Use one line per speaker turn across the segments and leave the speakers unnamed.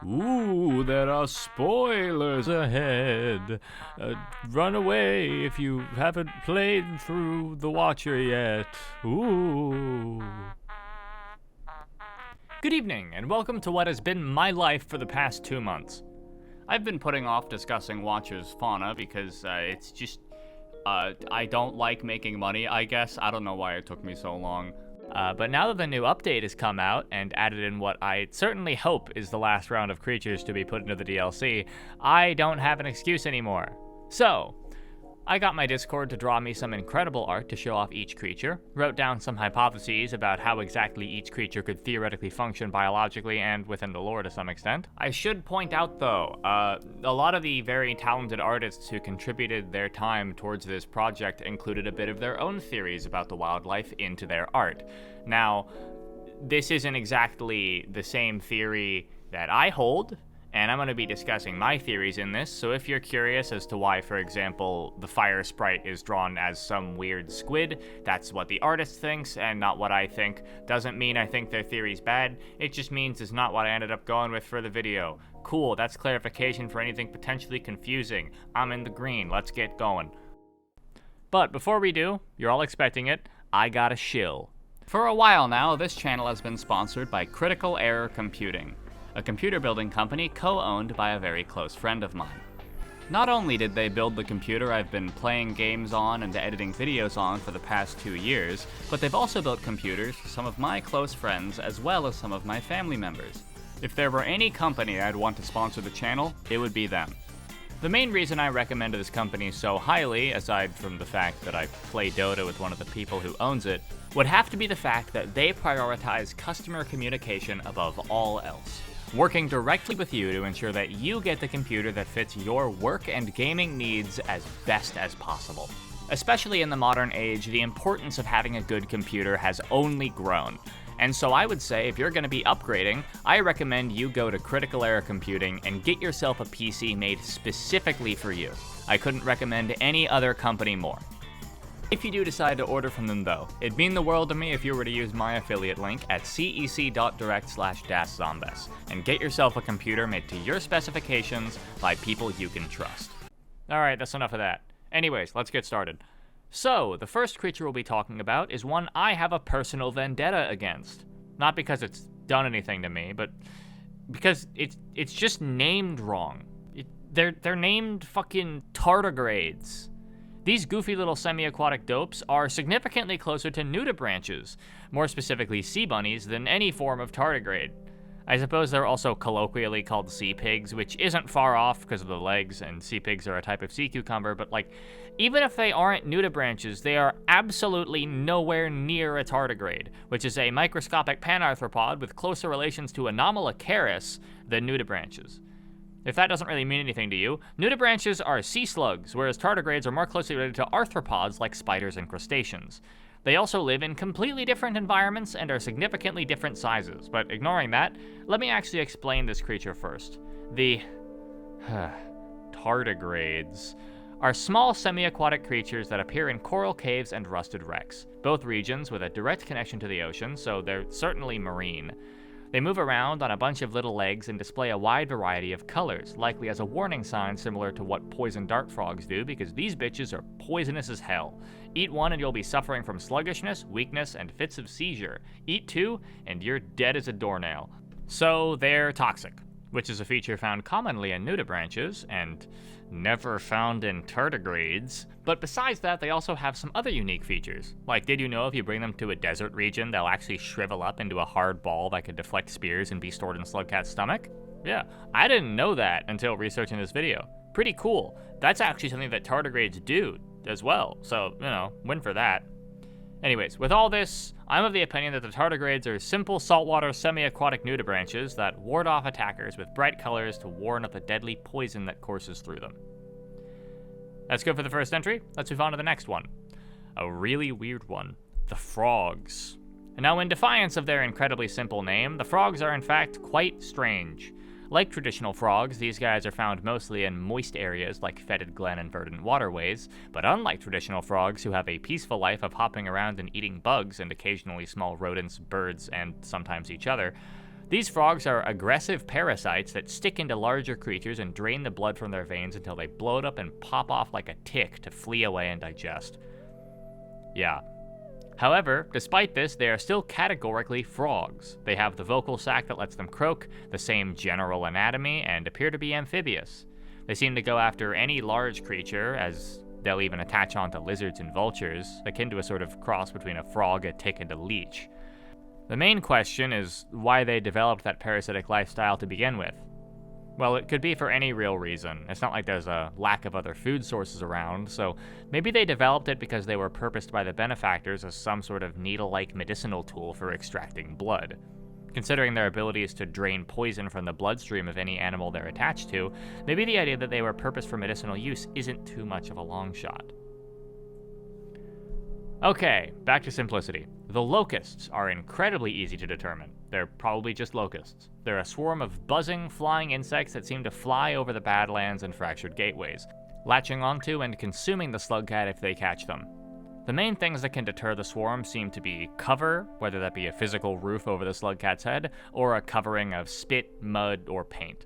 Ooh, there are spoilers ahead. Run away if you haven't played through The Watcher yet. Ooh. Good evening, and welcome to what has been my life for the past 2 months. I've been putting off discussing Watcher's fauna because it's just, I don't like making money, I guess. I don't know why it took me so long. But now that the new update has come out and added in what I certainly hope is the last round of creatures to be put into the DLC, I don't have an excuse anymore. So, I got my Discord to draw me some incredible art to show off each creature, wrote down some hypotheses about how exactly each creature could theoretically function biologically and within the lore to some extent. I should point out though, a lot of the very talented artists who contributed their time towards this project included a bit of their own theories about the wildlife into their art. Now, this isn't exactly the same theory that I hold, and I'm going to be discussing my theories in this, so if you're curious as to why, for example, the fire sprite is drawn as some weird squid, that's what the artist thinks and not what I think. Doesn't mean I think their theory's bad, it just means it's not what I ended up going with for the video. Cool, that's clarification for anything potentially confusing. I'm in the green, let's get going. But before we do, you're all expecting it, I got a shill. For a while now, this channel has been sponsored by Critical Error Computing, a computer building company co-owned by a very close friend of mine. Not only did they build the computer I've been playing games on and editing videos on for the past 2 years, but they've also built computers for some of my close friends as well as some of my family members. If there were any company I'd want to sponsor the channel, it would be them. The main reason I recommend this company so highly, aside from the fact that I play Dota with one of the people who owns it, would have to be the fact that they prioritize customer communication above all else, working directly with you to ensure that you get the computer that fits your work and gaming needs as best as possible. Especially in the modern age, the importance of having a good computer has only grown. And so I would say if you're going to be upgrading, I recommend you go to Critical Error Computing and get yourself a PC made specifically for you. I couldn't recommend any other company more. If you do decide to order from them though, it'd mean the world to me if you were to use my affiliate link at cec.direct/dasszombies and get yourself a computer made to your specifications by people you can trust. Alright, that's enough of that. Anyways, let's get started. So, the first creature we'll be talking about is one I have a personal vendetta against. Not because it's done anything to me, but because it's just named wrong. They're named fucking tardigrades. These goofy little semi-aquatic dopes are significantly closer to nudibranches, more specifically sea bunnies, than any form of tardigrade. I suppose they're also colloquially called sea pigs, which isn't far off because of the legs, and sea pigs are a type of sea cucumber, but like, even if they aren't nudibranches, they are absolutely nowhere near a tardigrade, which is a microscopic panarthropod with closer relations to Anomalocaris than nudibranches. If that doesn't really mean anything to you, nudibranches are sea slugs, whereas tardigrades are more closely related to arthropods like spiders and crustaceans. They also live in completely different environments and are significantly different sizes, but ignoring that, let me actually explain this creature first. The tardigrades are small semi-aquatic creatures that appear in coral caves and rusted wrecks, both regions with a direct connection to the ocean, so they're certainly marine. They move around on a bunch of little legs and display a wide variety of colors, likely as a warning sign similar to what poison dart frogs do, because these bitches are poisonous as hell. Eat one and you'll be suffering from sluggishness, weakness, and fits of seizure. Eat two and you're dead as a doornail. So they're toxic, which is a feature found commonly in nudibranches and never found in tardigrades. But besides that, they also have some other unique features. Like, did you know if you bring them to a desert region, they'll actually shrivel up into a hard ball that could deflect spears and be stored in Slugcat's stomach? Yeah, I didn't know that until researching this video. Pretty cool. That's actually something that tardigrades do as well, so, you know, win for that. Anyways, with all this, I'm of the opinion that the tardigrades are simple saltwater semi-aquatic nudibranches that ward off attackers with bright colors to warn of the deadly poison that courses through them. That's good for the first entry. Let's move on to the next one. A really weird one. The frogs. Now, in defiance of their incredibly simple name, the frogs are in fact quite strange. Like traditional frogs, these guys are found mostly in moist areas like fetid glen and verdant waterways, but unlike traditional frogs who have a peaceful life of hopping around and eating bugs and occasionally small rodents, birds, and sometimes each other, These frogs are aggressive parasites that stick into larger creatures and drain the blood from their veins until they bloat up and pop off like a tick to flee away and digest. Yeah. However, despite this, they are still categorically frogs. They have the vocal sac that lets them croak, the same general anatomy, and appear to be amphibious. They seem to go after any large creature, as they'll even attach onto lizards and vultures, akin to a sort of cross between a frog, a tick, and a leech. The main question is why they developed that parasitic lifestyle to begin with. Well, it could be for any real reason. It's not like there's a lack of other food sources around, so maybe they developed it because they were purposed by the benefactors as some sort of needle-like medicinal tool for extracting blood. Considering their abilities to drain poison from the bloodstream of any animal they're attached to, maybe the idea that they were purposed for medicinal use isn't too much of a long shot. Okay, back to simplicity. The locusts are incredibly easy to determine. They're probably just locusts. They're a swarm of buzzing, flying insects that seem to fly over the Badlands and fractured gateways, latching onto and consuming the slugcat if they catch them. The main things that can deter the swarm seem to be cover, whether that be a physical roof over the slugcat's head, or a covering of spit, mud, or paint.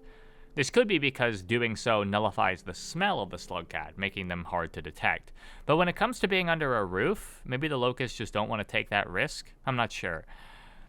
This could be because doing so nullifies the smell of the slugcat, making them hard to detect. But when it comes to being under a roof, maybe the locusts just don't want to take that risk? I'm not sure.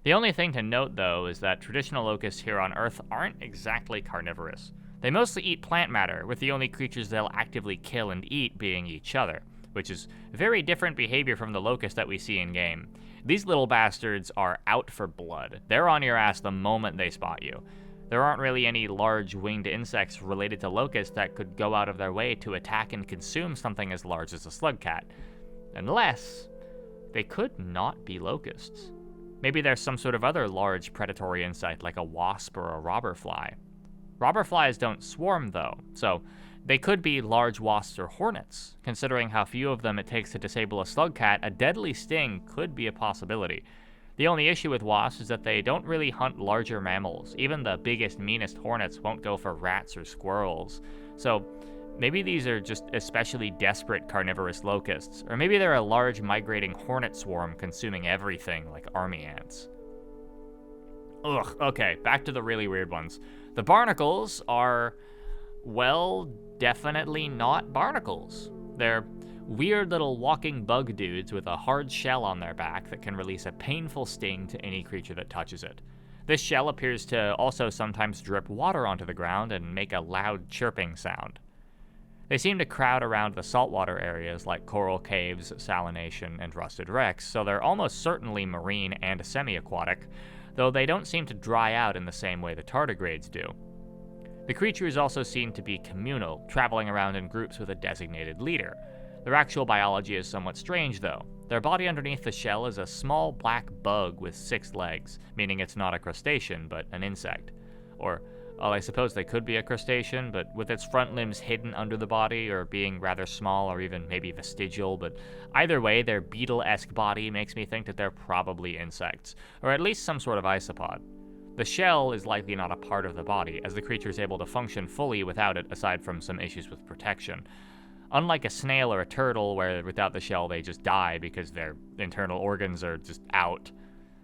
The only thing to note, though, is that traditional locusts here on Earth aren't exactly carnivorous. They mostly eat plant matter, with the only creatures they'll actively kill and eat being each other, which is very different behavior from the locust that we see in-game. These little bastards are out for blood. They're on your ass the moment they spot you. There aren't really any large winged insects related to locusts that could go out of their way to attack and consume something as large as a slugcat. Unless they could not be locusts. Maybe there's some sort of other large predatory insect like a wasp or a robber fly. Robber flies don't swarm though, so they could be large wasps or hornets. Considering how few of them it takes to disable a slugcat, a deadly sting could be a possibility. The only issue with wasps is that they don't really hunt larger mammals. Even the biggest, meanest hornets won't go for rats or squirrels. So maybe these are just especially desperate carnivorous locusts, or maybe they're a large migrating hornet swarm consuming everything like army ants. Ugh, okay, back to the really weird ones. The barnacles are, well, definitely not barnacles. They're weird little walking bug dudes with a hard shell on their back that can release a painful sting to any creature that touches it. This shell appears to also sometimes drip water onto the ground and make a loud chirping sound. They seem to crowd around the saltwater areas like coral caves, salination, and rusted wrecks, so they're almost certainly marine and semi-aquatic, though they don't seem to dry out in the same way the tardigrades do. The creatures also seem to be communal, traveling around in groups with a designated leader. Their actual biology is somewhat strange, though. Their body underneath the shell is a small black bug with 6 legs, meaning it's not a crustacean, but an insect. Or, well, I suppose they could be a crustacean, but with its front limbs hidden under the body, or being rather small, or even maybe vestigial, but either way, their beetle-esque body makes me think that they're probably insects, or at least some sort of isopod. The shell is likely not a part of the body, as the creature is able to function fully without it, aside from some issues with protection. Unlike a snail or a turtle, where without the shell they just die because their internal organs are just out.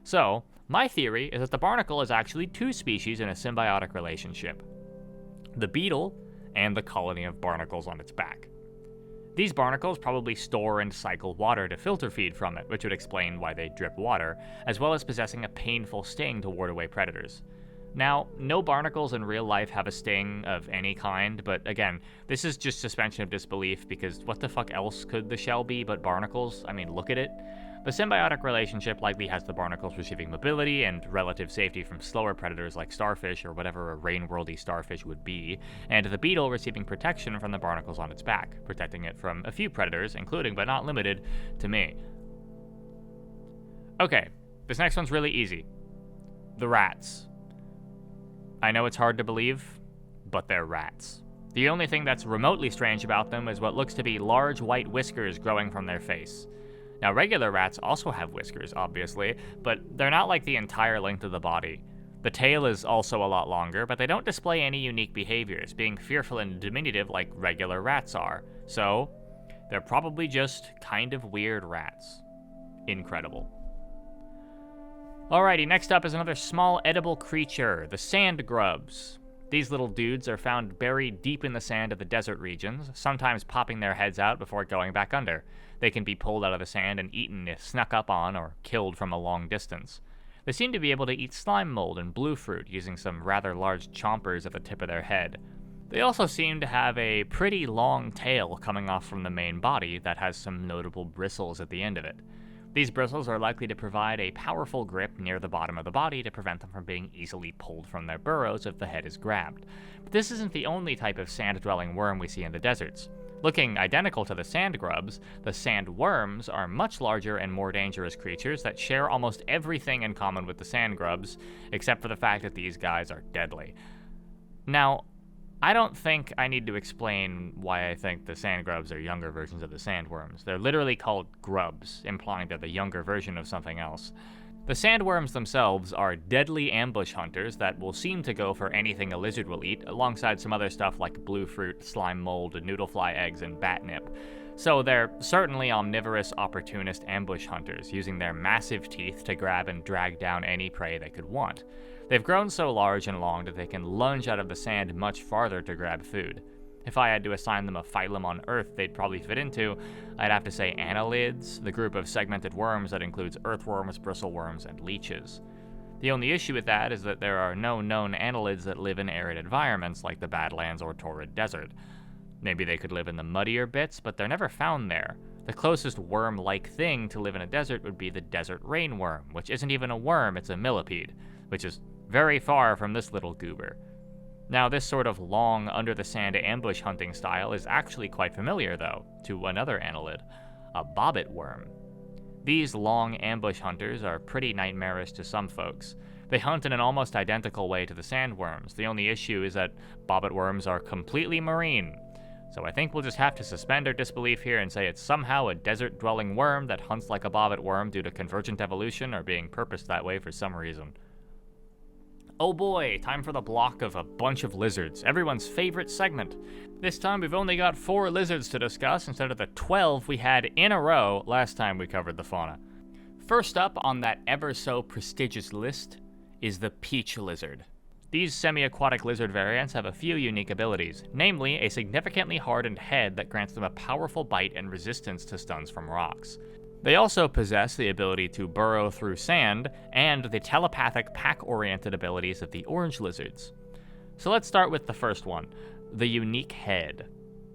So, my theory is that the barnacle is actually 2 species in a symbiotic relationship. The beetle, and the colony of barnacles on its back. These barnacles probably store and cycle water to filter feed from it, which would explain why they drip water, as well as possessing a painful sting to ward away predators. Now, no barnacles in real life have a sting of any kind, but again, this is just suspension of disbelief because what the fuck else could the shell be but barnacles? I mean, look at it. The symbiotic relationship likely has the barnacles receiving mobility and relative safety from slower predators like starfish or whatever a rain-worldy starfish would be, and the beetle receiving protection from the barnacles on its back, protecting it from a few predators, including but not limited to me. Okay, this next one's really easy. The rats. I know it's hard to believe, but they're rats. The only thing that's remotely strange about them is what looks to be large white whiskers growing from their face. Now, regular rats also have whiskers, obviously, but they're not like the entire length of the body. The tail is also a lot longer, but they don't display any unique behaviors, being fearful and diminutive like regular rats are. So, they're probably just kind of weird rats. Incredible. Alrighty, next up is another small edible creature, the sand grubs. These little dudes are found buried deep in the sand of the desert regions, sometimes popping their heads out before going back under. They can be pulled out of the sand and eaten if snuck up on or killed from a long distance. They seem to be able to eat slime mold and blue fruit using some rather large chompers at the tip of their head. They also seem to have a pretty long tail coming off from the main body that has some notable bristles at the end of it. These bristles are likely to provide a powerful grip near the bottom of the body to prevent them from being easily pulled from their burrows if the head is grabbed. But this isn't the only type of sand-dwelling worm we see in the deserts. Looking identical to the sand grubs, the sand worms are much larger and more dangerous creatures that share almost everything in common with the sand grubs, except for the fact that these guys are deadly. Now, I don't think I need to explain why I think the sand grubs are younger versions of the sandworms. They're literally called grubs, implying they're the younger version of something else. The sandworms themselves are deadly ambush hunters that will seem to go for anything a lizard will eat, alongside some other stuff like blue fruit, slime mold, noodlefly eggs, and batnip. So they're certainly omnivorous, opportunist ambush hunters, using their massive teeth to grab and drag down any prey they could want. They've grown so large and long that they can lunge out of the sand much farther to grab food. If I had to assign them a phylum on Earth they'd probably fit into, I'd have to say annelids, the group of segmented worms that includes earthworms, bristleworms, and leeches. The only issue with that is that there are no known annelids that live in arid environments like the Badlands or Torrid Desert. Maybe they could live in the muddier bits, but they're never found there. The closest worm-like thing to live in a desert would be the desert rainworm, which isn't even a worm, it's a millipede, which is very far from this little goober. Now, this sort of long, under-the-sand ambush hunting style is actually quite familiar, though, to another annelid, a bobbit worm. These long ambush hunters are pretty nightmarish to some folks. They hunt in an almost identical way to the sandworms. The only issue is that bobbit worms are completely marine. So I think we'll just have to suspend our disbelief here and say it's somehow a desert-dwelling worm that hunts like a bobbit worm due to convergent evolution or being purposed that way for some reason. Oh boy, time for the block of a bunch of lizards, everyone's favorite segment. This time we've only got 4 lizards to discuss instead of the 12 we had in a row last time we covered the fauna. First up on that ever so prestigious list is the peach lizard. These semi-aquatic lizard variants have a few unique abilities, namely a significantly hardened head that grants them a powerful bite and resistance to stuns from rocks. They also possess the ability to burrow through sand and the telepathic pack-oriented abilities of the orange lizards. So let's start with the first one, the unique head.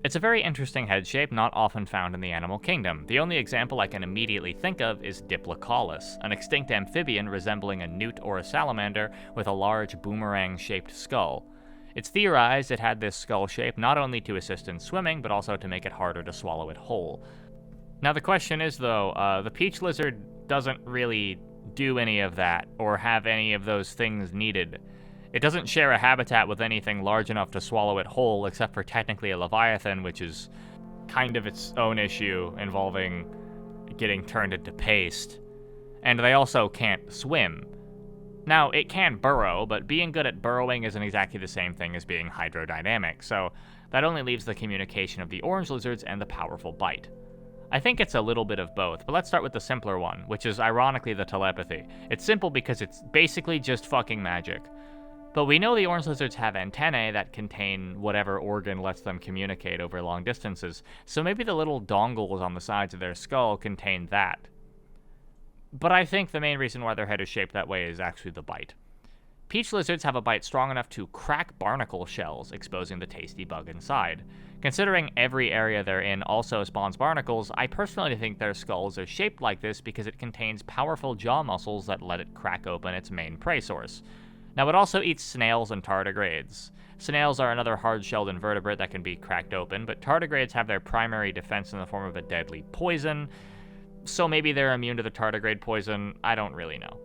It's a very interesting head shape not often found in the animal kingdom. The only example I can immediately think of is Diplocaulus, an extinct amphibian resembling a newt or a salamander with a large boomerang-shaped skull. It's theorized it had this skull shape not only to assist in swimming, but also to make it harder to swallow it whole. Now the question is though, the peach lizard doesn't really do any of that, or have any of those things needed. It doesn't share a habitat with anything large enough to swallow it whole, except for technically a leviathan, which is kind of its own issue, involving getting turned into paste. And they also can't swim. Now, it can burrow, but being good at burrowing isn't exactly the same thing as being hydrodynamic, so that only leaves the communication of the orange lizards and the powerful bite. I think it's a little bit of both, but let's start with the simpler one, which is ironically the telepathy. It's simple because it's basically just fucking magic. But we know the orange lizards have antennae that contain whatever organ lets them communicate over long distances, so maybe the little dongles on the sides of their skull contain that. But I think the main reason why their head is shaped that way is actually the bite. Peach lizards have a bite strong enough to crack barnacle shells, exposing the tasty bug inside. Considering every area they're in also spawns barnacles, I personally think their skulls are shaped like this because it contains powerful jaw muscles that let it crack open its main prey source. Now, it also eats snails and tardigrades. Snails are another hard-shelled invertebrate that can be cracked open, but tardigrades have their primary defense in the form of a deadly poison, so maybe they're immune to the tardigrade poison, I don't really know.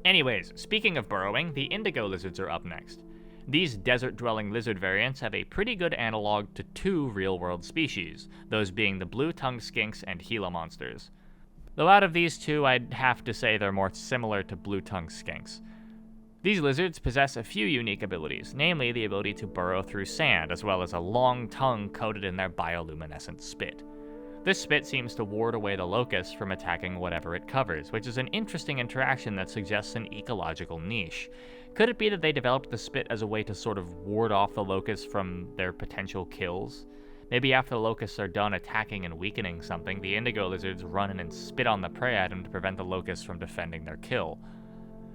Anyways, speaking of burrowing, the indigo lizards are up next. These desert-dwelling lizard variants have a pretty good analog to 2 real-world species, those being the blue-tongued skinks and Gila monsters. Though out of these 2, I'd have to say they're more similar to blue-tongued skinks. These lizards possess a few unique abilities, namely the ability to burrow through sand, as well as a long tongue coated in their bioluminescent spit. This spit seems to ward away the locusts from attacking whatever it covers, which is an interesting interaction that suggests an ecological niche. Could it be that they developed the spit as a way to sort of ward off the locusts from their potential kills? Maybe after the locusts are done attacking and weakening something, the indigo lizards run in and spit on the prey item to prevent the locusts from defending their kill.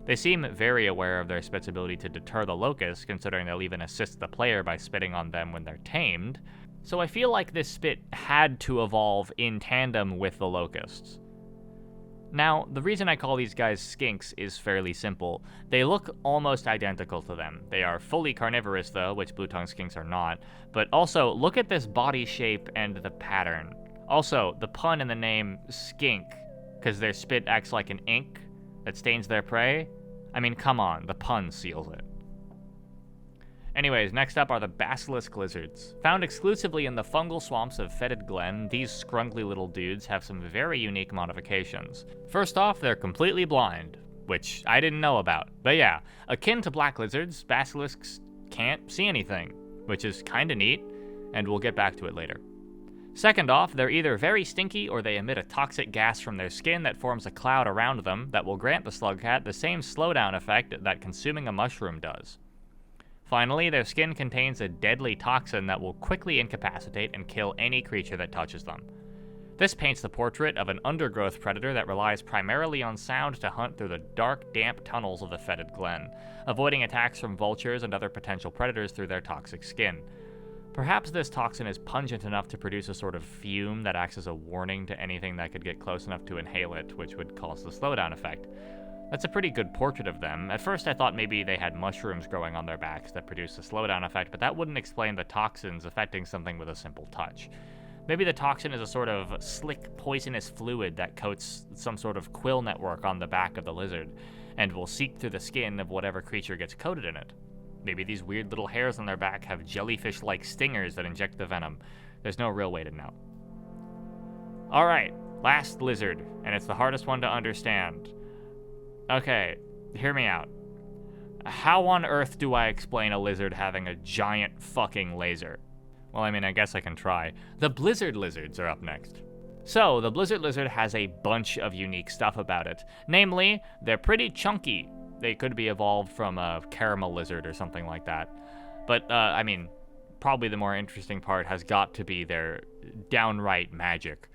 They seem very aware of their spit's ability to deter the locusts, considering they'll even assist the player by spitting on them when they're tamed, so I feel like this spit had to evolve in tandem with the locusts. Now, the reason I call these guys skinks is fairly simple. They look almost identical to them. They are fully carnivorous though, which blue-tongued skinks are not, but also look at this body shape and the pattern. Also, the pun in the name skink, because their spit acts like an ink that stains their prey. I mean, come on, the pun seals it. Anyways, next up are the Basilisk Lizards. Found exclusively in the fungal swamps of Fetid Glen, these scrunkly little dudes have some very unique modifications. First off, they're completely blind, which I didn't know about. But yeah, akin to black lizards, basilisks can't see anything, which is kinda neat, and we'll get back to it later. Second off, they're either very stinky or they emit a toxic gas from their skin that forms a cloud around them that will grant the slugcat the same slowdown effect that consuming a mushroom does. Finally, their skin contains a deadly toxin that will quickly incapacitate and kill any creature that touches them. This paints the portrait of an undergrowth predator that relies primarily on sound to hunt through the dark, damp tunnels of the Fetid Glen, avoiding attacks from vultures and other potential predators through their toxic skin. Perhaps this toxin is pungent enough to produce a sort of fume that acts as a warning to anything that could get close enough to inhale it, which would cause the slowdown effect. That's a pretty good portrait of them. At first I thought maybe they had mushrooms growing on their backs that produce a slowdown effect, but that wouldn't explain the toxins affecting something with a simple touch. Maybe the toxin is a sort of slick, poisonous fluid that coats some sort of quill network on the back of the lizard, and will seep through the skin of whatever creature gets coated in it. Maybe these weird little hairs on their back have jellyfish-like stingers that inject the venom. There's no real way to know. Alright, last lizard, and it's the hardest one to understand. Okay, hear me out. How on earth do I explain a lizard having a giant fucking laser? Well, I mean, I guess I can try. The blizzard lizards are up next. So, the blizzard lizard has a bunch of unique stuff about it. Namely, they're pretty chunky. They could be evolved from a caramel lizard or something like that. But, I mean, probably the more interesting part has got to be their downright magic.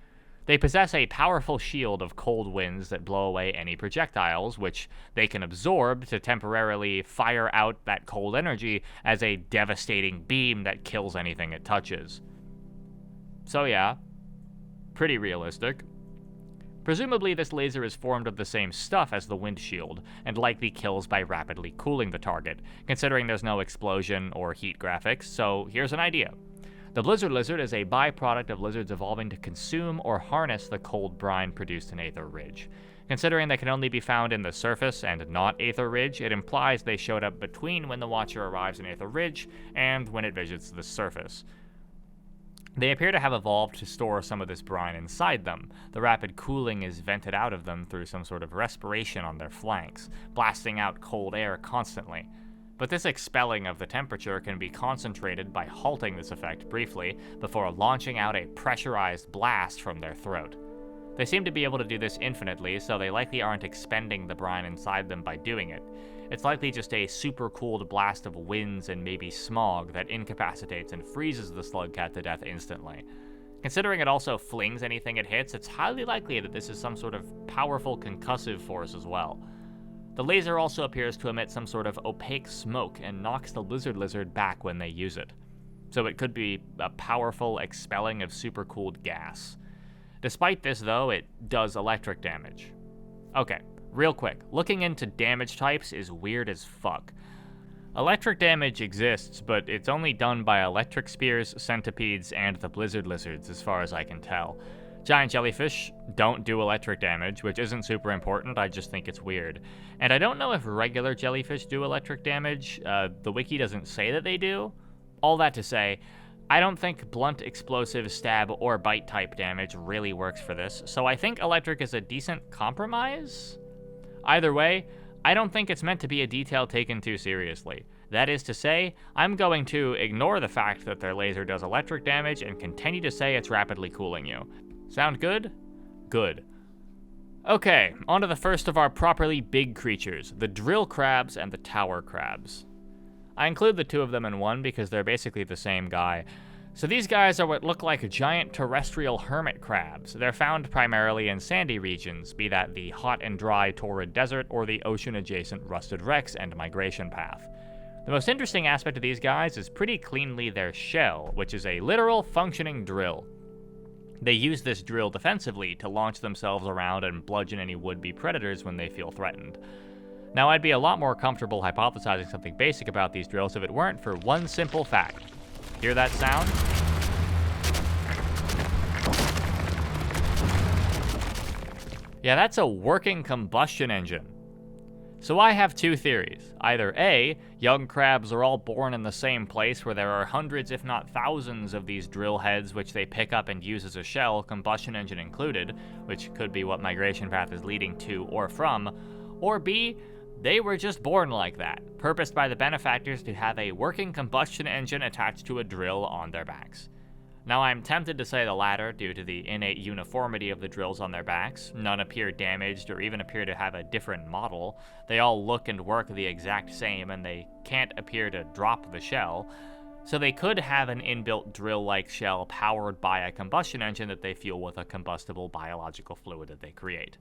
They possess a powerful shield of cold winds that blow away any projectiles, which they can absorb to temporarily fire out that cold energy as a devastating beam that kills anything it touches. So yeah, pretty realistic. Presumably this laser is formed of the same stuff as the wind shield, and likely kills by rapidly cooling the target, considering there's no explosion or heat graphics, so here's an idea. The blizzard lizard is a byproduct of lizards evolving to consume or harness the cold brine produced in Aether Ridge. Considering they can only be found in the surface and not Aether Ridge, it implies they showed up between when the Watcher arrives in Aether Ridge and when it visits the surface. They appear to have evolved to store some of this brine inside them. The rapid cooling is vented out of them through some sort of respiration on their flanks, blasting out cold air constantly. But this expelling of the temperature can be concentrated by halting this effect briefly before launching out a pressurized blast from their throat. They seem to be able to do this infinitely, so they likely aren't expending the brine inside them by doing it. It's likely just a super cooled blast of winds and maybe smog that incapacitates and freezes the slugcat to death instantly. Considering it also flings anything it hits, it's highly likely that this is some sort of powerful concussive force as well. The laser also appears to emit some sort of opaque smoke and knocks the lizard back when they use it. So it could be a powerful expelling of supercooled gas. Despite this though, it does electric damage. Okay, real quick, looking into damage types is weird as fuck. Electric damage exists, but it's only done by electric spears, centipedes, and the blizzard lizards as far as I can tell. Giant jellyfish don't do electric damage, which isn't super important, I just think it's weird. And I don't know if regular jellyfish do electric damage, the wiki doesn't say that they do. All that to say, I don't think blunt, explosive, stab, or bite type damage really works for this, so I think electric is a decent compromise? Either way, I don't think it's meant to be a detail taken too seriously. That is to say, I'm going to ignore the fact that their laser does electric damage and continue to say it's rapidly cooling you. Sound good? Good. Okay, on to the first of our properly big creatures, the drill crabs and the tower crabs. I include the two of them in one because they're basically the same guy. So these guys are what look like giant terrestrial hermit crabs. They're found primarily in sandy regions, be that the hot and dry torrid desert or the ocean-adjacent rusted wrecks and migration path. The most interesting aspect of these guys is pretty cleanly their shell, which is a literal functioning drill. They use this drill defensively to launch themselves around and bludgeon any would-be predators when they feel threatened. Now, I'd be a lot more comfortable hypothesizing something basic about these drills if it weren't for one simple fact. Hear that sound? Yeah, that's a working combustion engine. So I have two theories. Either A, young crabs are all born in the same place where there are hundreds if not thousands of these drill heads which they pick up and use as a shell, combustion engine included, which could be what migration path is leading to or from, or B, they were just born like that, purposed by the benefactors to have a working combustion engine attached to a drill on their backs. Now I'm tempted to say the latter due to the innate uniformity of the drills on their backs. None appear damaged or even appear to have a different model. They all look and work the exact same and they can't appear to drop the shell. So they could have an inbuilt drill-like shell powered by a combustion engine that they fuel with a combustible biological fluid that they create.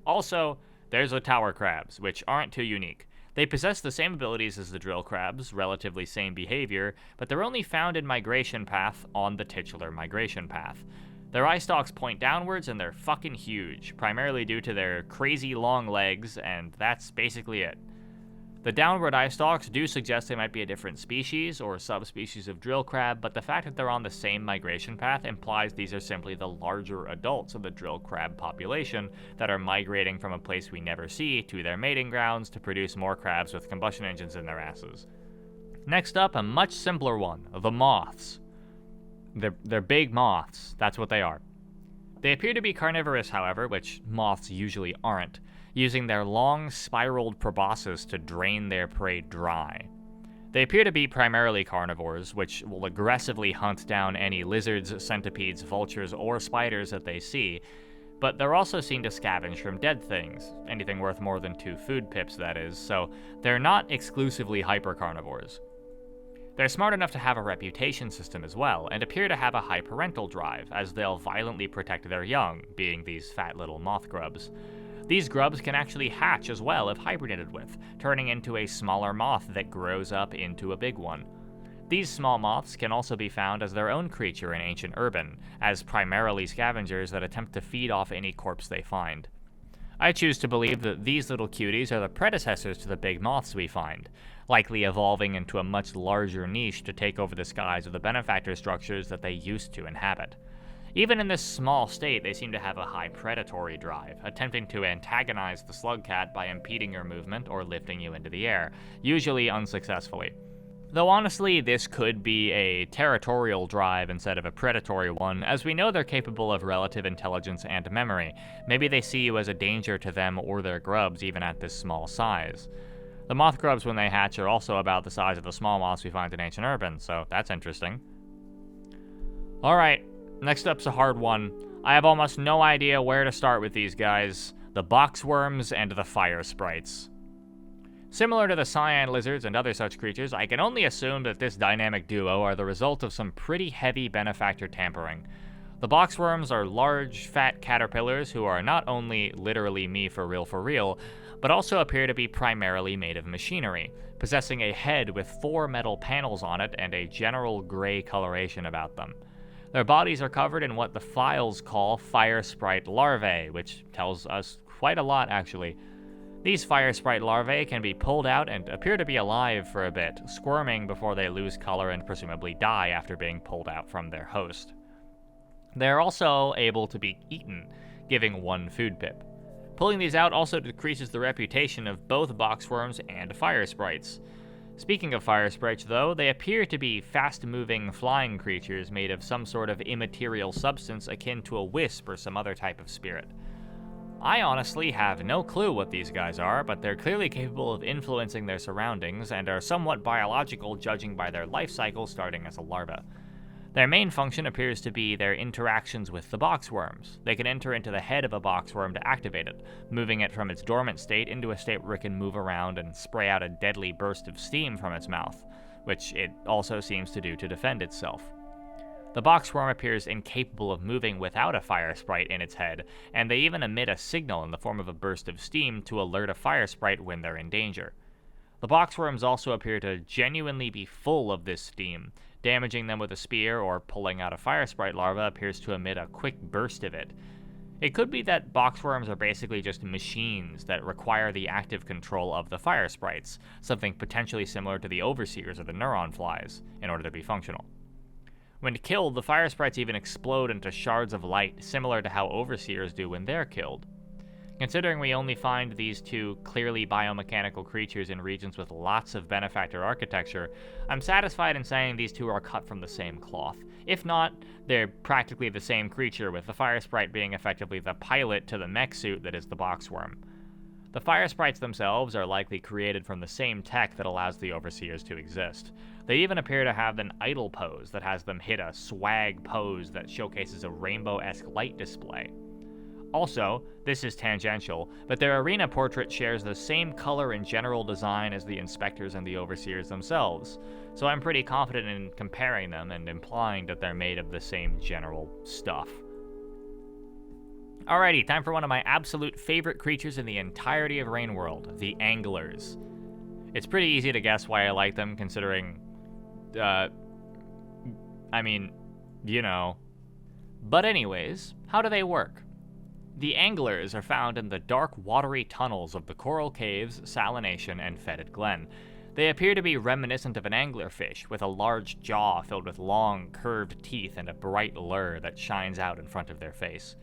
Also, there's the tower crabs, which aren't too unique. They possess the same abilities as the drill crabs, relatively same behavior, but they're only found in migration path on the titular migration path. Their eye stalks point downwards and they're fucking huge, primarily due to their crazy long legs, and that's basically it. The downward eye stalks do suggest they might be a different species or subspecies of drill crab, but the fact that they're on the same migration path implies these are simply the larger adults of the drill crab population that are migrating from a place we never see to their mating grounds to produce more crabs with combustion engines in their asses. Next up, a much simpler one, the moths. They're big moths, that's what they are. They appear to be carnivorous, however, which moths usually aren't, using their long, spiraled proboscis to drain their prey dry. They appear to be primarily carnivores, which will aggressively hunt down any lizards, centipedes, vultures, or spiders that they see, but they're also seen to scavenge from dead things, anything worth more than 2 food pips, that is, so they're not exclusively hypercarnivores. They're smart enough to have a reputation system as well, and appear to have a high parental drive, as they'll violently protect their young, being these fat little moth grubs. These grubs can actually hatch as well if hibernated with, turning into a smaller moth that grows up into a big one. These small moths can also be found as their own creature in ancient urban, as primarily scavengers that attempt to feed off any corpse they find. I choose to believe that these little cuties are the predecessors to the big moths we find, likely evolving into a much larger niche to take over the skies of the benefactor structures that they used to inhabit. Even in this small state, they seem to have a high predatory drive, attempting to antagonize the slugcat by impeding your movement or lifting you into the air, usually unsuccessfully. Though honestly, this could be a territorial drive instead of a predatory one, as we know they're capable of relative intelligence and memory. Maybe they see you as a danger to them or their grubs even at this small size. The moth grubs when they hatch are also about the size of the small moths we find in ancient urban, so that's interesting. Alright. Next up's a hard one. I have almost no idea where to start with these guys. The boxworms and the fire sprites. Similar to the cyan lizards and other such creatures, I can only assume that this dynamic duo are the result of some pretty heavy benefactor tampering. The boxworms are large, fat caterpillars who are not only literally me for real, but also appear to be primarily made of machinery, possessing a head with 4 metal panels on it and a general gray coloration about them. Their bodies are covered in what the files call fire sprite larvae, which tells us quite a lot, actually. These fire sprite larvae can be pulled out and appear to be alive for a bit, squirming before they lose color and presumably die after being pulled out from their host. They are also able to be eaten, giving 1 food pip. Pulling these out also decreases the reputation of both boxworms and fire sprites. Speaking of fire sprites, though, they appear to be fast-moving flying creatures made of some sort of immaterial substance akin to a wisp or some other type of spirit. I honestly have no clue what these guys are, but they're clearly capable of influencing their surroundings and are somewhat biological judging by their life cycle starting as a larva. Their main function appears to be their interactions with the boxworms. They can enter into the head of a boxworm to activate it, moving it from its dormant state into a state where it can move around and spray out a deadly burst of steam from its mouth, which it also seems to do to defend itself. The boxworm appears incapable of moving without a fire sprite in its head, and they even emit a signal in the form of a burst of steam to alert a fire sprite when they're in danger. The boxworms also appear to genuinely be full of this steam. Damaging them with a spear or pulling out a fire sprite larva appears to emit a quick burst of it. It could be that boxworms are basically just machines that require the active control of the fire sprites, something potentially similar to the overseers or the neuron flies, in order to be functional. When killed, the fire sprites even explode into shards of light, similar to how overseers do when they're killed. Considering we only find these two clearly biomechanical creatures in regions with lots of benefactor architecture, I'm satisfied in saying these two are cut from the same cloth. If not, they're practically the same creature, with the fire sprite being effectively the pilot to the mech suit that is the boxworm. The fire sprites themselves are likely created from the same tech that allows the overseers to exist. They even appear to have an idle pose that has them hit a swag pose that showcases a rainbow-esque light display. Also, this is tangential, but their arena portrait shares the same color and general design as the inspectors and the overseers themselves, so I'm pretty confident in comparing them and implying that they're made of the same general stuff. Alrighty, time for one of my absolute favorite creatures in the entirety of Rain World, the Anglers. It's pretty easy to guess why I like them, considering, But anyways, how do they work? The Anglers are found in the dark, watery tunnels of the coral caves, salination, and fetid glen. They appear to be reminiscent of an anglerfish, with a large jaw filled with long, curved teeth and a bright lure that shines out in front of their face.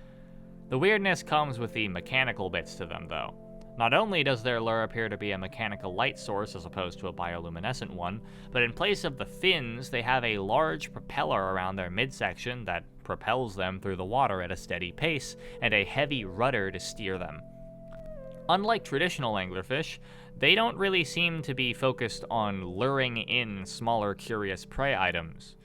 The weirdness comes with the mechanical bits to them, though. Not only does their lure appear to be a mechanical light source as opposed to a bioluminescent one, but in place of the fins, they have a large propeller around their midsection that propels them through the water at a steady pace, and a heavy rudder to steer them. Unlike traditional anglerfish, they don't really seem to be focused on luring in smaller, curious prey items.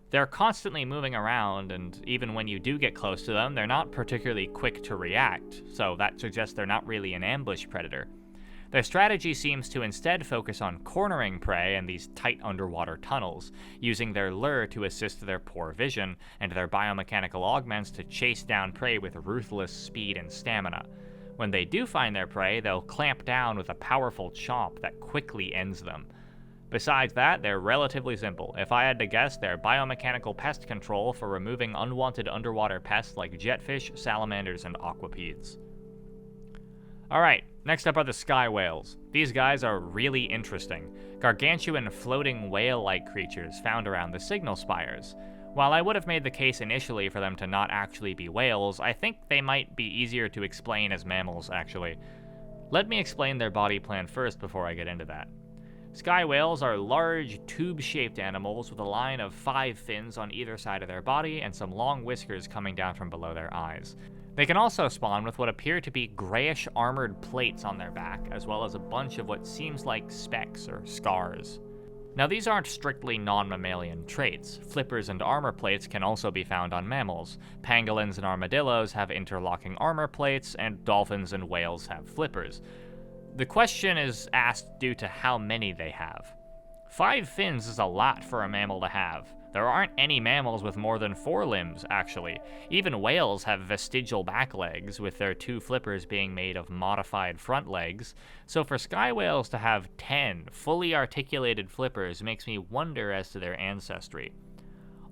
They're constantly moving around, and even when you do get close to them, they're not particularly quick to react, so that suggests they're not really an ambush predator. Their strategy seems to instead focus on cornering prey in these tight underwater tunnels, using their lure to assist their poor vision, and their biomechanical augments to chase down prey with ruthless speed and stamina. When they do find their prey, they'll clamp down with a powerful chomp that quickly ends them. Besides that, they're relatively simple. If I had to guess, they're biomechanical pest control for removing unwanted underwater pests like jetfish, salamanders, and aquapedes. Alright, next up are the sky whales. These guys are really interesting. Gargantuan floating whale-like creatures found around the signal spires. While I would have made the case initially for them to not actually be whales, I think they might be easier to explain as mammals, actually. Let me explain their body plan first before I get into that. Sky whales are large, tube-shaped animals with a line of 5 fins on either side of their body and some long whiskers coming down from below their eyes. They can also spawn with what appear to be grayish armored plates on their back, as well as a bunch of what seems like specks or scars. Now, these aren't strictly non-mammalian traits. Flippers and armor plates can also be found on mammals. Pangolins and armadillos have interlocking armor plates, and dolphins and whales have flippers. The question is asked due to how many they have. 5 fins is a lot for a mammal to have. There aren't any mammals with more than 4 limbs, actually. Even whales have vestigial back legs, with their 2 flippers being made of modified front legs. So for sky whales to have 10 fully articulated flippers makes me wonder as to their ancestry.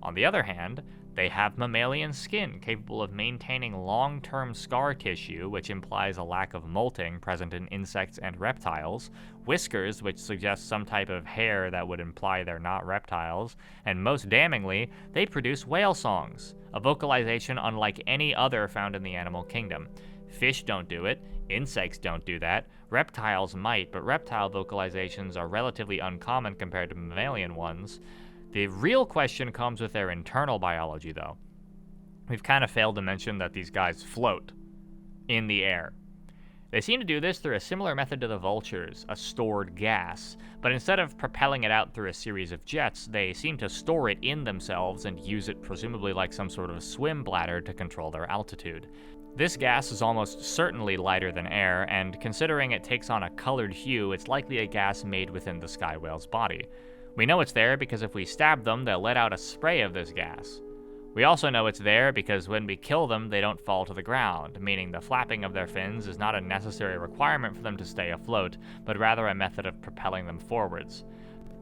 On the other hand, they have mammalian skin capable of maintaining long-term scar tissue, which implies a lack of molting present in insects and reptiles, whiskers, which suggests some type of hair that would imply they're not reptiles, and most damningly, they produce whale songs, a vocalization unlike any other found in the animal kingdom. Fish don't do it, insects don't do that, reptiles might, but reptile vocalizations are relatively uncommon compared to mammalian ones. The real question comes with their internal biology, though. We've kind of failed to mention that these guys float in the air. They seem to do this through a similar method to the vultures, a stored gas, but instead of propelling it out through a series of jets, they seem to store it in themselves and use it presumably like some sort of swim bladder to control their altitude. This gas is almost certainly lighter than air, and considering it takes on a colored hue, it's likely a gas made within the sky whale's body. We know it's there because if we stab them, they'll let out a spray of this gas. We also know it's there because when we kill them, they don't fall to the ground, meaning the flapping of their fins is not a necessary requirement for them to stay afloat, but rather a method of propelling them forwards.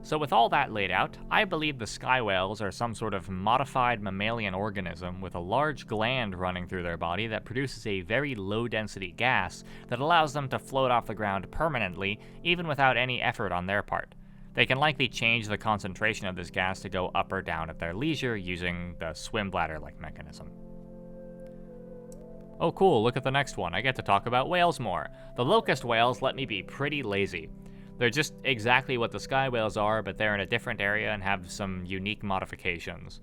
So with all that laid out, I believe the sky whales are some sort of modified mammalian organism with a large gland running through their body that produces a very low-density gas that allows them to float off the ground permanently, even without any effort on their part. They can likely change the concentration of this gas to go up or down at their leisure using the swim bladder-like mechanism. Oh cool, look at the next one. I get to talk about whales more. The locust whales let me be pretty lazy. They're just exactly what the sky whales are, but they're in a different area and have some unique modifications.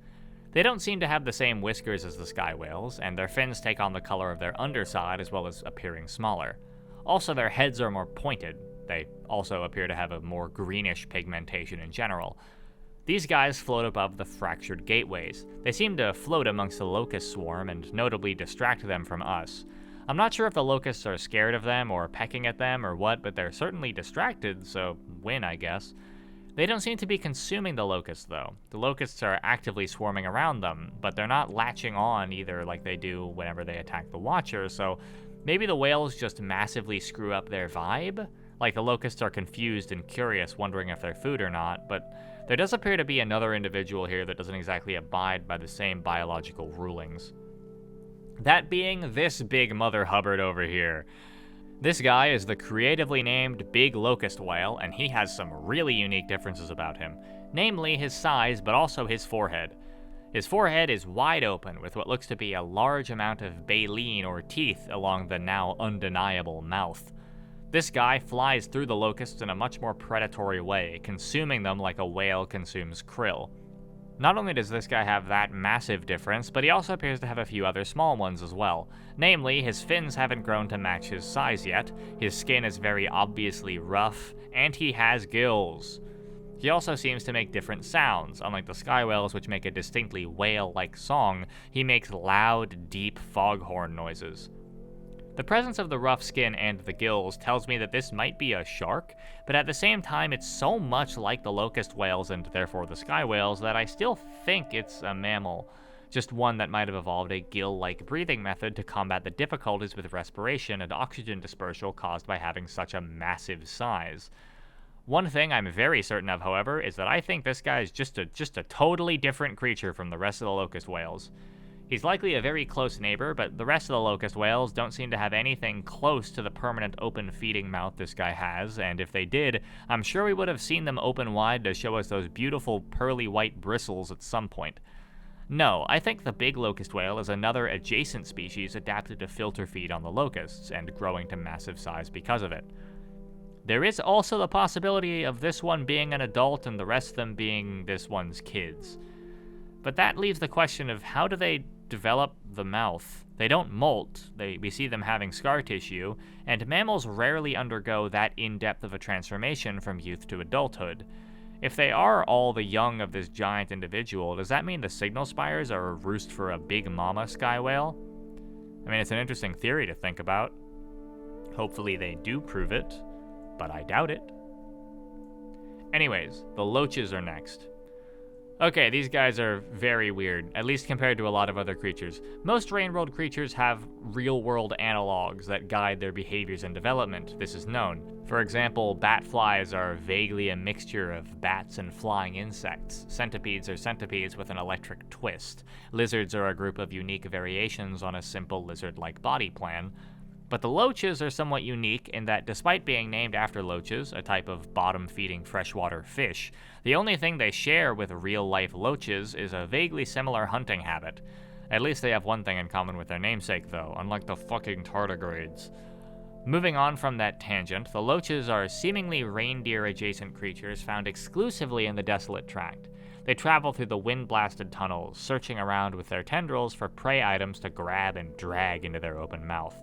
They don't seem to have the same whiskers as the sky whales, and their fins take on the color of their underside as well as appearing smaller. Also, their heads are more pointed. They also appear to have a more greenish pigmentation in general. These guys float above the fractured gateways. They seem to float amongst the locust swarm and notably distract them from us. I'm not sure if the locusts are scared of them or pecking at them or what, but they're certainly distracted, so win, I guess. They don't seem to be consuming the locusts, though. The locusts are actively swarming around them, but they're not latching on either like they do whenever they attack the Watcher, so maybe the whales just massively screw up their vibe? Like the locusts are confused and curious, wondering if they're food or not, but there does appear to be another individual here that doesn't exactly abide by the same biological rulings. That being this big Mother Hubbard over here. This guy is the creatively named Big Locust Whale, and he has some really unique differences about him, namely his size, but also his forehead. His forehead is wide open, with what looks to be a large amount of baleen or teeth along the now undeniable mouth. This guy flies through the locusts in a much more predatory way, consuming them like a whale consumes krill. Not only does this guy have that massive difference, but he also appears to have a few other small ones as well. Namely, his fins haven't grown to match his size yet, his skin is very obviously rough, and he has gills. He also seems to make different sounds. Unlike the sky whales, which make a distinctly whale-like song, he makes loud, deep foghorn noises. The presence of the rough skin and the gills tells me that this might be a shark, but at the same time it's so much like the locust whales and therefore the sky whales that I still think it's a mammal, just one that might have evolved a gill-like breathing method to combat the difficulties with respiration and oxygen dispersal caused by having such a massive size. One thing I'm very certain of, however, is that I think this guy is just a totally different creature from the rest of the locust whales. He's likely a very close neighbor, but the rest of the locust whales don't seem to have anything close to the permanent open feeding mouth this guy has, and if they did, I'm sure we would have seen them open wide to show us those beautiful pearly white bristles at some point. No, I think the big locust whale is another adjacent species adapted to filter feed on the locusts, and growing to massive size because of it. There is also the possibility of this one being an adult and the rest of them being this one's kids. But that leaves the question of how do they develop the mouth? They don't molt, we see them having scar tissue, and mammals rarely undergo that in-depth of a transformation from youth to adulthood. If they are all the young of this giant individual, does that mean the signal spires are a roost for a big mama sky whale? I mean, it's an interesting theory to think about. Hopefully they do prove it, but I doubt it. Anyways, the loaches are next. Okay, these guys are very weird, at least compared to a lot of other creatures. Most rain-world creatures have real-world analogs that guide their behaviors and development. This is known. For example, bat flies are vaguely a mixture of bats and flying insects. Centipedes are centipedes with an electric twist. Lizards are a group of unique variations on a simple lizard-like body plan. But the loaches are somewhat unique in that despite being named after loaches, a type of bottom-feeding freshwater fish, the only thing they share with real-life loaches is a vaguely similar hunting habit. At least they have one thing in common with their namesake, though, unlike the fucking tardigrades. Moving on from that tangent, the loaches are seemingly reindeer-adjacent creatures found exclusively in the desolate tract. They travel through the wind-blasted tunnels, searching around with their tendrils for prey items to grab and drag into their open mouth.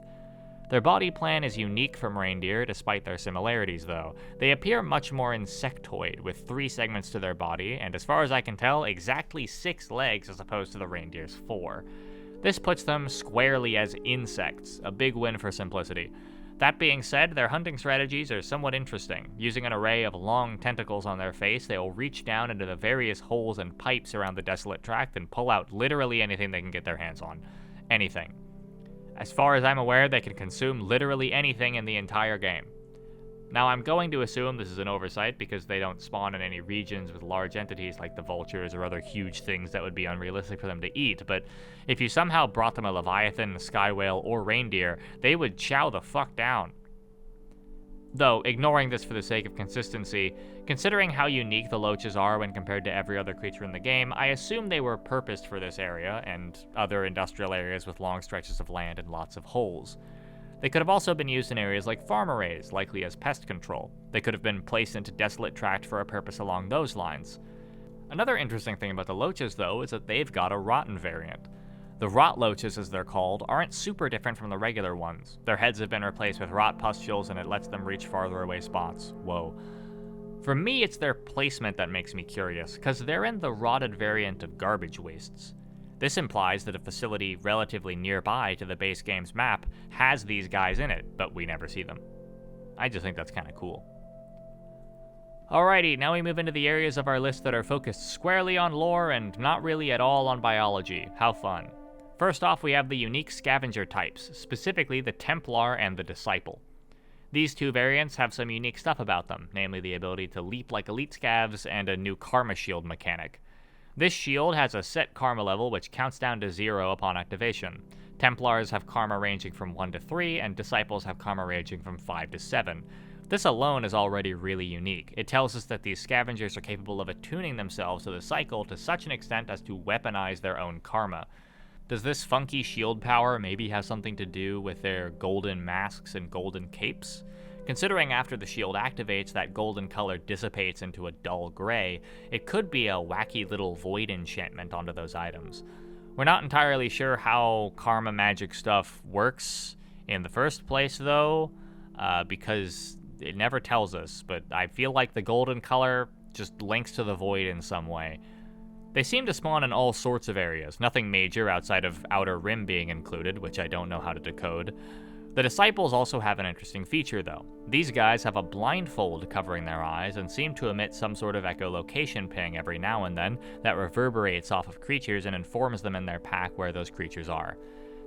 Their body plan is unique from reindeer despite their similarities though. They appear much more insectoid with 3 segments to their body and as far as I can tell exactly 6 legs as opposed to the reindeer's 4. This puts them squarely as insects, a big win for simplicity. That being said, their hunting strategies are somewhat interesting. Using an array of long tentacles on their face, they will reach down into the various holes and pipes around the desolate tract and pull out literally anything they can get their hands on. Anything. As far as I'm aware, they can consume literally anything in the entire game. Now, I'm going to assume this is an oversight because they don't spawn in any regions with large entities like the vultures or other huge things that would be unrealistic for them to eat, but if you somehow brought them a leviathan, sky whale, or reindeer, they would chow the fuck down. Though, ignoring this for the sake of consistency, considering how unique the Loaches are when compared to every other creature in the game, I assume they were purposed for this area and other industrial areas with long stretches of land and lots of holes. They could have also been used in areas like farm arrays, likely as pest control. They could have been placed into desolate tract for a purpose along those lines. Another interesting thing about the Loaches, though, is that they've got a rotten variant. The rot Loaches, as they're called, aren't super different from the regular ones. Their heads have been replaced with rot pustules and it lets them reach farther away spots. Whoa. For me, it's their placement that makes me curious, because they're in the rotted variant of garbage wastes. This implies that a facility relatively nearby to the base game's map has these guys in it, but we never see them. I just think that's kind of cool. Alrighty, now we move into the areas of our list that are focused squarely on lore and not really at all on biology. How fun. First off, we have the unique scavenger types, specifically the Templar and the Disciple. These 2 variants have some unique stuff about them, namely the ability to leap like elite scavs and a new karma shield mechanic. This shield has a set karma level which counts down to 0 upon activation. Templars have karma ranging from 1 to 3, and Disciples have karma ranging from 5 to 7. This alone is already really unique. It tells us that these scavengers are capable of attuning themselves to the cycle to such an extent as to weaponize their own karma. Does this funky shield power maybe have something to do with their golden masks and golden capes? Considering after the shield activates, that golden color dissipates into a dull gray, it could be a wacky little void enchantment onto those items. We're not entirely sure how karma magic stuff works in the first place, though, because it never tells us, but I feel like the golden color just links to the void in some way. They seem to spawn in all sorts of areas, nothing major outside of Outer Rim being included, which I don't know how to decode. The Disciples also have an interesting feature, though. These guys have a blindfold covering their eyes and seem to emit some sort of echolocation ping every now and then that reverberates off of creatures and informs them in their pack where those creatures are.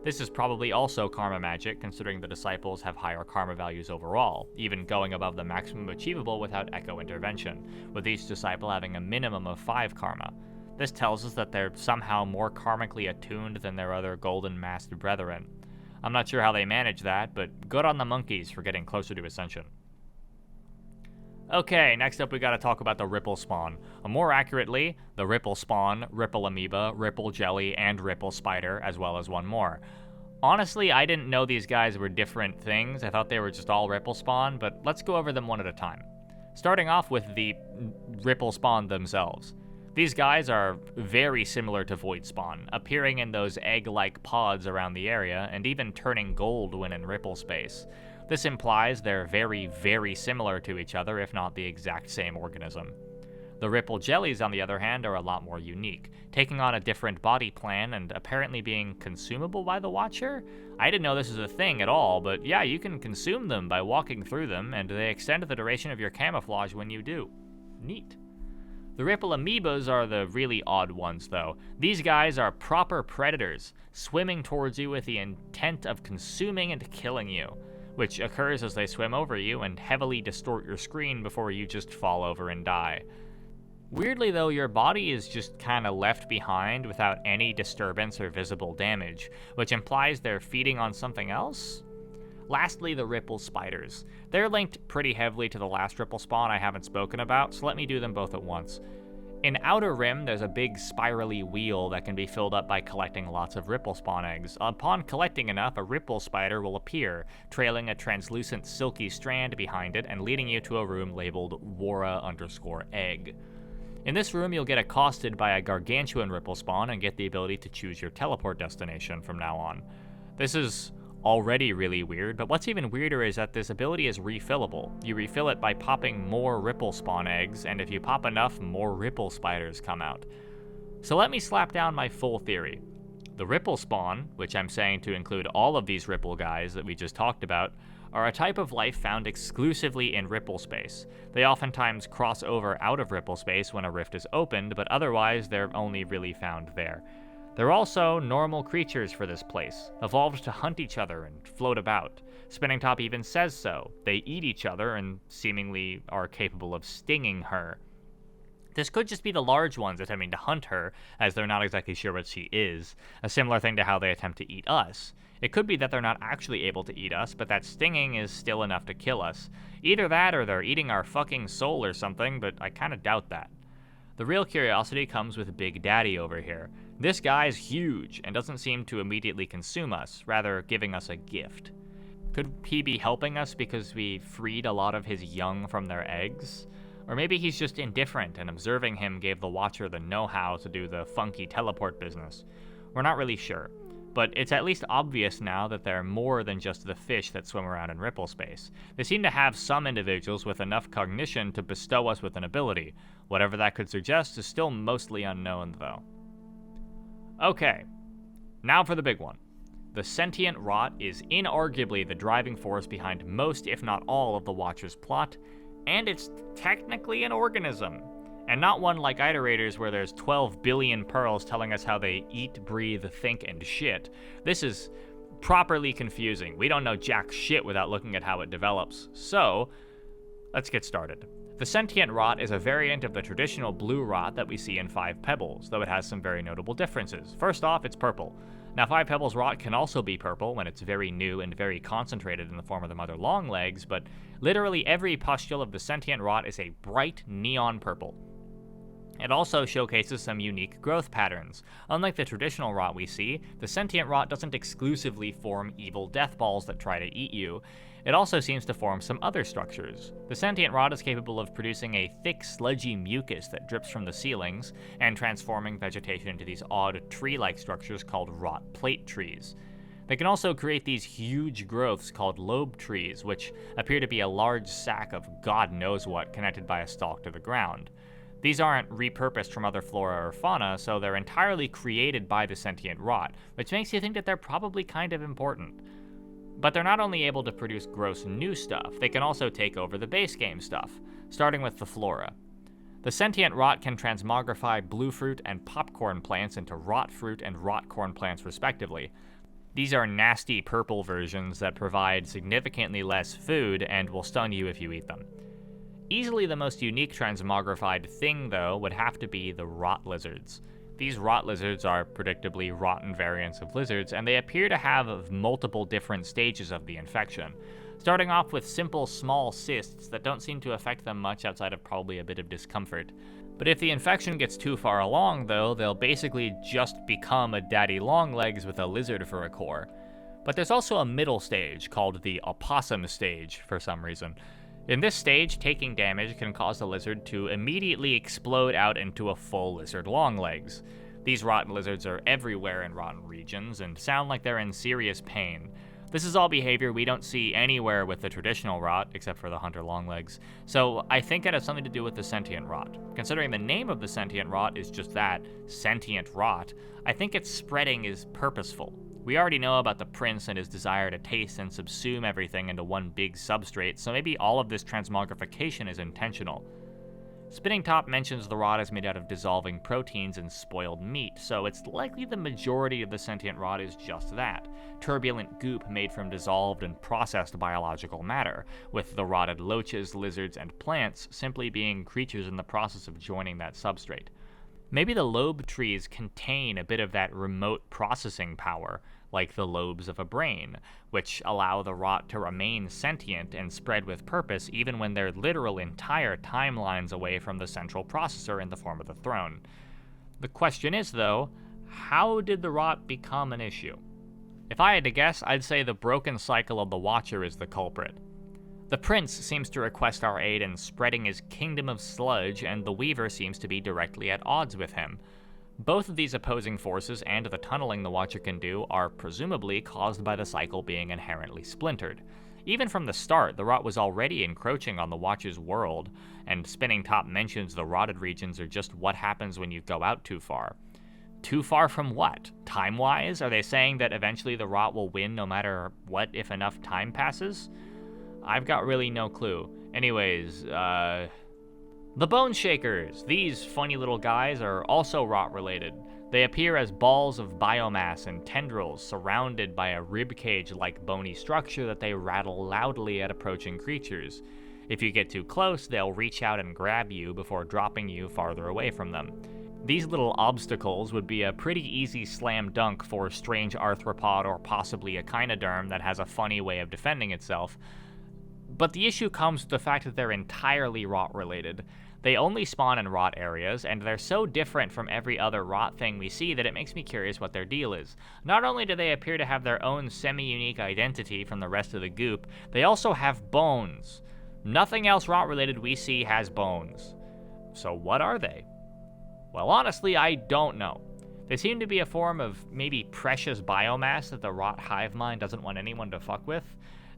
This is probably also karma magic, considering the Disciples have higher karma values overall, even going above the maximum achievable without echo intervention, with each Disciple having a minimum of 5 karma. This tells us that they're somehow more karmically attuned than their other golden masked brethren. I'm not sure how they manage that, but good on the monkeys for getting closer to Ascension. Okay, next up we gotta talk about the Ripple Spawn. Or more accurately, the Ripple Spawn, Ripple Amoeba, Ripple Jelly, and Ripple Spider, as well as one more. Honestly, I didn't know these guys were different things. I thought they were just all Ripple Spawn, but let's go over them one at a time. Starting off with the Ripple Spawn themselves. These guys are very similar to Void Spawn, appearing in those egg-like pods around the area, and even turning gold when in Ripple space. This implies they're very, very similar to each other, if not the exact same organism. The Ripple Jellies, on the other hand, are a lot more unique, taking on a different body plan and apparently being consumable by the Watcher? I didn't know this was a thing at all, but yeah, you can consume them by walking through them, and they extend the duration of your camouflage when you do. Neat. The Ripple Amoebas are the really odd ones, though. These guys are proper predators, swimming towards you with the intent of consuming and killing you, which occurs as they swim over you and heavily distort your screen before you just fall over and die. Weirdly, though, your body is just kinda left behind without any disturbance or visible damage, which implies they're feeding on something else? Lastly, the Ripple Spiders. They're linked pretty heavily to the last Ripple Spawn I haven't spoken about, so let me do them both at once. In Outer Rim, there's a big spirally wheel that can be filled up by collecting lots of Ripple Spawn eggs. Upon collecting enough, a Ripple Spider will appear, trailing a translucent silky strand behind it and leading you to a room labeled Wara_egg. In this room, you'll get accosted by a gargantuan Ripple Spawn and get the ability to choose your teleport destination from now on. This is already really weird, but what's even weirder is that this ability is refillable. You refill it by popping more ripple spawn eggs, and if you pop enough, more ripple spiders come out. So let me slap down my full theory. The ripple spawn, which I'm saying to include all of these ripple guys that we just talked about, are a type of life found exclusively in ripple space. They oftentimes cross over out of ripple space when a rift is opened, but otherwise they're only really found there. They're also normal creatures for this place, evolved to hunt each other and float about. Spinning Top even says so. They eat each other and seemingly are capable of stinging her. This could just be the large ones attempting to hunt her, as they're not exactly sure what she is, a similar thing to how they attempt to eat us. It could be that they're not actually able to eat us, but that stinging is still enough to kill us. Either that or they're eating our fucking soul or something, but I kinda doubt that. The real curiosity comes with Big Daddy over here. This guy is huge and doesn't seem to immediately consume us, rather giving us a gift. Could he be helping us because we freed a lot of his young from their eggs? Or maybe he's just indifferent and observing him gave the Watcher the know-how to do the funky teleport business. We're not really sure, but it's at least obvious now that they're more than just the fish that swim around in ripple space. They seem to have some individuals with enough cognition to bestow us with an ability. Whatever that could suggest is still mostly unknown, though. Okay, now for the big one. The Sentient Rot is inarguably the driving force behind most, if not all, of the Watcher's plot, and it's technically an organism. And not one like iterators where there's 12 billion pearls telling us how they eat, breathe, think, and shit. This is properly confusing. We don't know jack shit without looking at how it develops. So, let's get started. The Sentient Rot is a variant of the traditional blue rot that we see in 5 Pebbles, though it has some very notable differences. First off, it's purple. Now, 5 Pebbles rot can also be purple when it's very new and very concentrated in the form of the mother longlegs, but literally every pustule of the Sentient Rot is a bright neon purple. It also showcases some unique growth patterns. Unlike the traditional rot we see, the Sentient Rot doesn't exclusively form evil death balls that try to eat you. It also seems to form some other structures. The Sentient Rot is capable of producing a thick, sludgy mucus that drips from the ceilings, and transforming vegetation into these odd tree-like structures called rot plate trees. They can also create these huge growths called lobe trees, which appear to be a large sack of God knows what connected by a stalk to the ground. These aren't repurposed from other flora or fauna, so they're entirely created by the Sentient Rot, which makes you think that they're probably kind of important. But they're not only able to produce gross new stuff, they can also take over the base game stuff, starting with the flora. The Sentient Rot can transmogrify blue fruit and popcorn plants into rot fruit and rot corn plants respectively. These are nasty purple versions that provide significantly less food and will stun you if you eat them. Easily the most unique transmogrified thing, though, would have to be the rot lizards. These rot lizards are predictably rotten variants of lizards, and they appear to have multiple different stages of the infection, starting off with simple small cysts that don't seem to affect them much outside of probably a bit of discomfort. But if the infection gets too far along, though, they'll basically just become a daddy longlegs with a lizard for a core. But there's also a middle stage called the opossum stage for some reason. In this stage, taking damage can cause the lizard to immediately explode out into a full lizard longlegs. These rotten lizards are everywhere in rotten regions and sound like they're in serious pain. This is all behavior we don't see anywhere with the traditional rot, except for the hunter longlegs, so I think it has something to do with the Sentient Rot. Considering the name of the Sentient Rot is just that, Sentient Rot, I think its spreading is purposeful. We already know about the prince and his desire to taste and subsume everything into one big substrate, so maybe all of this transmogrification is intentional. Spinning Top mentions the rot is made out of dissolving proteins and spoiled meat, so it's likely the majority of the Sentient Rot is just that, turbulent goop made from dissolved and processed biological matter, with the rotted loaches, lizards, and plants simply being creatures in the process of joining that substrate. Maybe the lobe trees contain a bit of that remote processing power, like the lobes of a brain, which allow the rot to remain sentient and spread with purpose even when they're literal entire timelines away from the central processor in the form of the throne. The question is, though, how did the rot become an issue? If I had to guess, I'd say the broken cycle of the Watcher is the culprit. The prince seems to request our aid in spreading his kingdom of sludge, and the weaver seems to be directly at odds with him. Both of these opposing forces and the tunneling the Watcher can do are presumably caused by the cycle being inherently splintered. Even from the start, the rot was already encroaching on the Watcher's world, and Spinning Top mentions the rotted regions are just what happens when you go out too far. Too far from what? Time-wise? Are they saying that eventually the rot will win no matter what if enough time passes? I've got really no clue. Anyways, the Bone Shakers. These funny little guys are also rot-related. They appear as balls of biomass and tendrils surrounded by a ribcage-like bony structure that they rattle loudly at approaching creatures. If you get too close, they'll reach out and grab you before dropping you farther away from them. These little obstacles would be a pretty easy slam dunk for a strange arthropod or possibly a echinoderm that has a funny way of defending itself. But the issue comes with the fact that they're entirely rot-related. They only spawn in rot areas, and they're so different from every other rot thing we see that it makes me curious what their deal is. Not only do they appear to have their own semi-unique identity from the rest of the goop, they also have bones. Nothing else rot-related we see has bones. So what are they? Well, honestly, I don't know. They seem to be a form of maybe precious biomass that the rot hive mind doesn't want anyone to fuck with.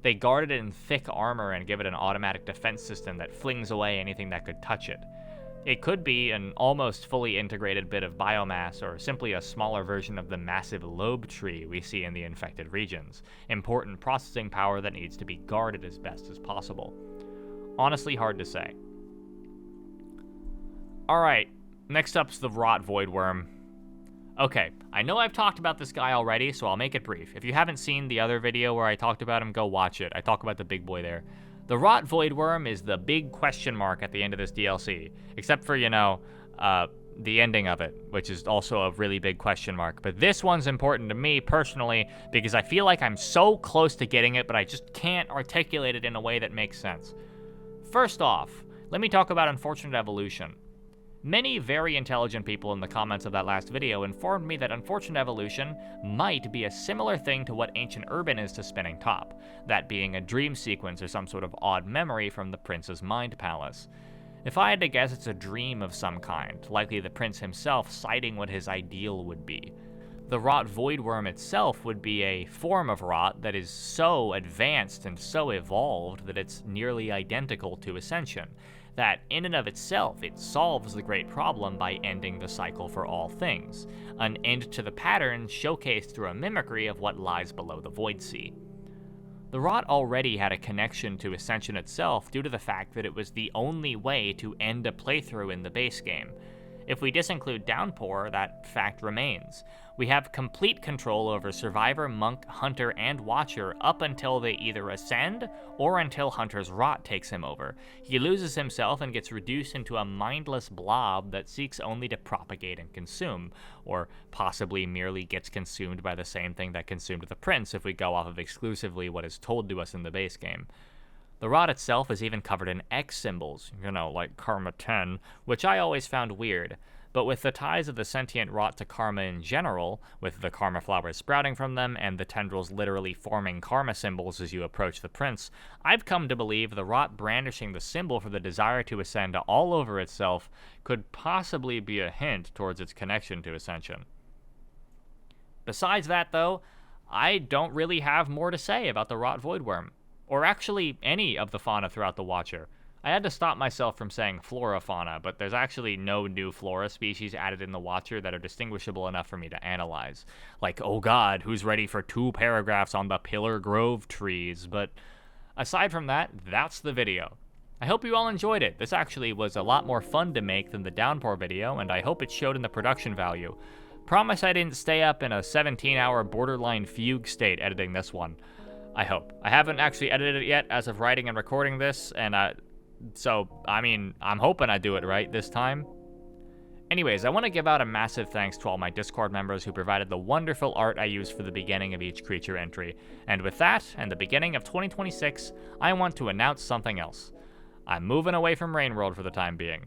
They guard it in thick armor and give it an automatic defense system that flings away anything that could touch it. It could be an almost fully integrated bit of biomass or simply a smaller version of the massive lobe tree we see in the infected regions, important processing power that needs to be guarded as best as possible. Honestly, hard to say. Alright, next up's the rot voidworm. Okay, I know I've talked about this guy already, so I'll make it brief. If you haven't seen the other video where I talked about him, go watch it. I talk about the big boy there. The rot voidworm is the big question mark at the end of this DLC, except for, the ending of it, which is also a really big question mark. But this one's important to me personally because I feel like I'm so close to getting it, but I just can't articulate it in a way that makes sense. First off, let me talk about unfortunate evolution. Many very intelligent people in the comments of that last video informed me that unfortunate evolution might be a similar thing to what ancient urban is to Spinning Top, that being a dream sequence or some sort of odd memory from the prince's mind palace. If I had to guess, it's a dream of some kind, likely the prince himself citing what his ideal would be. The rot voidworm itself would be a form of rot that is so advanced and so evolved that it's nearly identical to Ascension, that in and of itself it solves the great problem by ending the cycle for all things, an end to the pattern showcased through a mimicry of what lies below the Void Sea. The rot already had a connection to Ascension itself due to the fact that it was the only way to end a playthrough in the base game. If we disinclude Downpour, that fact remains. We have complete control over Survivor, Monk, Hunter, and Watcher up until they either ascend or until Hunter's rot takes him over. He loses himself and gets reduced into a mindless blob that seeks only to propagate and consume, or possibly merely gets consumed by the same thing that consumed the prince if we go off of exclusively what is told to us in the base game. The rot itself is even covered in X symbols, like Karma 10, which I always found weird. But with the ties of the Sentient Rot to Karma in general, with the Karma flowers sprouting from them and the tendrils literally forming Karma symbols as you approach the prince, I've come to believe the rot brandishing the symbol for the desire to ascend all over itself could possibly be a hint towards its connection to Ascension. Besides that, though, I don't really have more to say about the rot voidworm, or actually any of the fauna throughout the Watcher. I had to stop myself from saying flora fauna, but there's actually no new flora species added in the Watcher that are distinguishable enough for me to analyze. Like, oh god, who's ready for 2 paragraphs on the Pillar Grove trees? But aside from that, that's the video. I hope you all enjoyed it. This actually was a lot more fun to make than the Downpour video, and I hope it showed in the production value. Promise I didn't stay up in a 17-hour borderline fugue state editing this one. I hope. I haven't actually edited it yet as of writing and recording this, and I'm hoping I do it right this time. Anyways, I want to give out a massive thanks to all my Discord members who provided the wonderful art I used for the beginning of each creature entry. And with that, and the beginning of 2026, I want to announce something else. I'm moving away from Rainworld for the time being.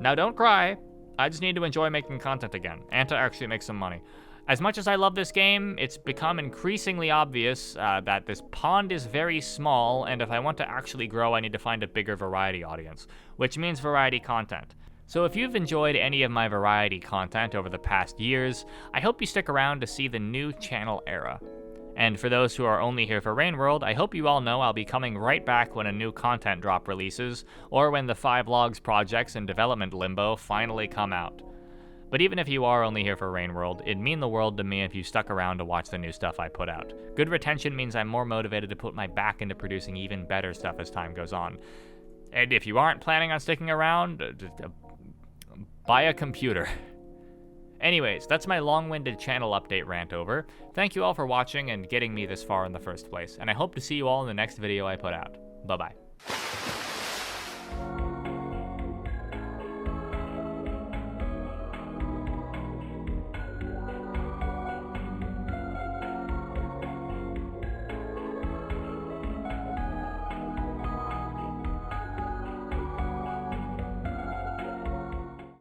Now don't cry, I just need to enjoy making content again, and to actually make some money. As much as I love this game, it's become increasingly obvious that this pond is very small, and if I want to actually grow, I need to find a bigger variety audience, which means variety content. So if you've enjoyed any of my variety content over the past years, I hope you stick around to see the new channel era. And for those who are only here for Rain World, I hope you all know I'll be coming right back when a new content drop releases, or when the 5 logs projects in development limbo finally come out. But even if you are only here for Rain World, it'd mean the world to me if you stuck around to watch the new stuff I put out. Good retention means I'm more motivated to put my back into producing even better stuff as time goes on. And if you aren't planning on sticking around, buy a computer. Anyways, that's my long-winded channel update rant over. Thank you all for watching and getting me this far in the first place, and I hope to see you all in the next video I put out. Bye-bye.